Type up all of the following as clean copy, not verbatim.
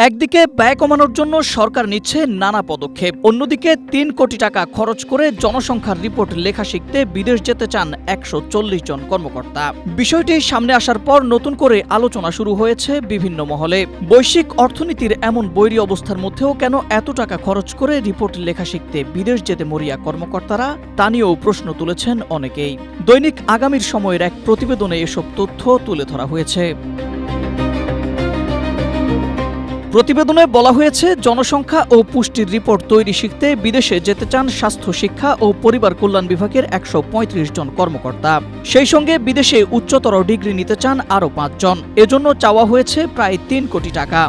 একদিকে ব্যয় কমানোর জন্য সরকার নিচ্ছে নানা পদক্ষেপ, অন্যদিকে ৩ কোটি টাকা খরচ করে জনসংখ্যার রিপোর্ট লেখা শিখতে বিদেশ যেতে চান ১৪০ জন কর্মকর্তা। বিষয়টি সামনে আসার পর নতুন করে আলোচনা শুরু হয়েছে বিভিন্ন মহলে। বৈশ্বিক অর্থনীতির এমন বৈরী অবস্থার মধ্যেও কেন এত টাকা খরচ করে রিপোর্ট লেখা শিখতে বিদেশ যেতে মরিয়া কর্মকর্তারা, তা নিয়েও প্রশ্ন তুলেছেন অনেকেই। দৈনিক আগামীর সময়ের এক প্রতিবেদনে এসব তথ্য তুলে ধরা হয়েছে। প্রতিবেদনে বলা হয়েছে, জনসংখ্যা ও পুষ্টির রিপোর্ট তৈরি শিখতে বিদেশে যেতে চান স্বাস্থ্য, শিক্ষা ও পরিবার কল্যাণ বিভাগের ১৩৫ জন কর্মকর্তা। সেই সঙ্গে বিদেশে উচ্চতর ডিগ্রি নিতে চান আরও ৫ জন। এজন্য চাওয়া হয়েছে প্রায় ৩ কোটি টাকা।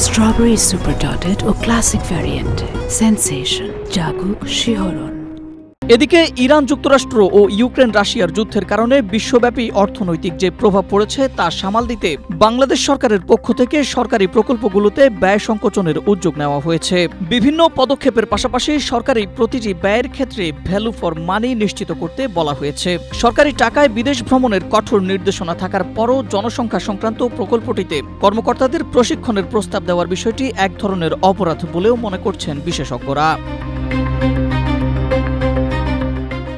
স্ট্রবেরি সুপার ডটেড ও ক্লাসিক ভ্যারিয়েন্ট সেন্সেশন জাগুক শিহরণ। এদিকে ইরান, যুক্তরাষ্ট্র ও ইউক্রেন রাশিয়ার যুদ্ধের কারণে বিশ্বব্যাপী অর্থনৈতিক যে প্রভাব পড়েছে তা সামাল দিতে বাংলাদেশ সরকারের পক্ষ থেকে সরকারি প্রকল্পগুলোতে ব্যয় সংকোচনের উদ্যোগ নেওয়া হয়েছে। বিভিন্ন পদক্ষেপের পাশাপাশি সরকারি প্রতিটি ব্যয়ের ক্ষেত্রে ভ্যালু ফর মানি নিশ্চিত করতে বলা হয়েছে। সরকারি টাকায় বিদেশ ভ্রমণের কঠোর নির্দেশনা থাকার পরও জনসংখ্যা সংক্রান্ত প্রকল্পটিতে কর্মকর্তাদের প্রশিক্ষণের প্রস্তাব দেওয়ার বিষয়টি এক ধরনের অপরাধ বলেও মনে করছেন বিশেষজ্ঞরা।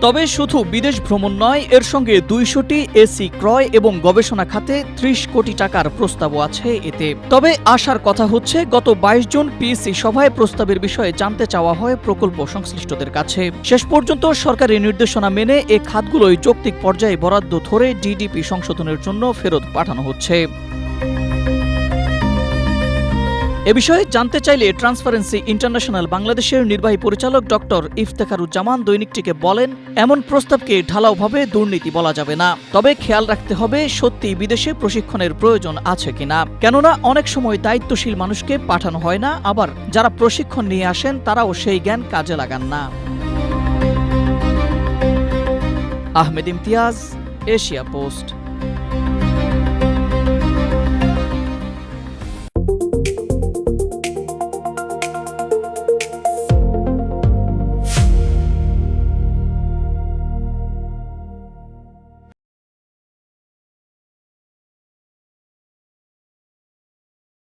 তবে শুধু বিদেশ ভ্রমণ নয়, এর সঙ্গে ২০০টি এসি ক্রয় এবং গবেষণা খাতে ৩০ কোটি টাকার প্রস্তাবও আছে এতে। তবে আশার কথা হচ্ছে, গত ২২ জুন পিএসসি সভায় প্রস্তাবের বিষয়ে জানতে চাওয়া হয় প্রকল্প সংশ্লিষ্টদের কাছে। শেষ পর্যন্ত সরকারি নির্দেশনা মেনে এ খাতগুলোই যৌক্তিক পর্যায়ে বরাদ্দ ধরে ডিডিপি সংশোধনের জন্য ফেরত পাঠানো হচ্ছে। এ বিষয়ে জানতে চাইলে ট্রান্সপারেন্সি ইন্টারন্যাশনাল বাংলাদেশের নির্বাহী পরিচালক ডক্টর ইফতেখারুজ্জামান দৈনিকটিকে বলেন, এমন প্রস্তাবকে ঢালাওভাবে দুর্নীতি বলা যাবে না। তবে খেয়াল রাখতে হবে সত্যি বিদেশে প্রশিক্ষণের প্রয়োজন আছে কিনা। কেননা অনেক সময় দায়িত্বশীল মানুষকে পাঠানো হয় না, আবার যারা প্রশিক্ষণ নিয়ে আসেন তারাও সেই জ্ঞান কাজে লাগান না। Ahmed Imtiaz, Asia post.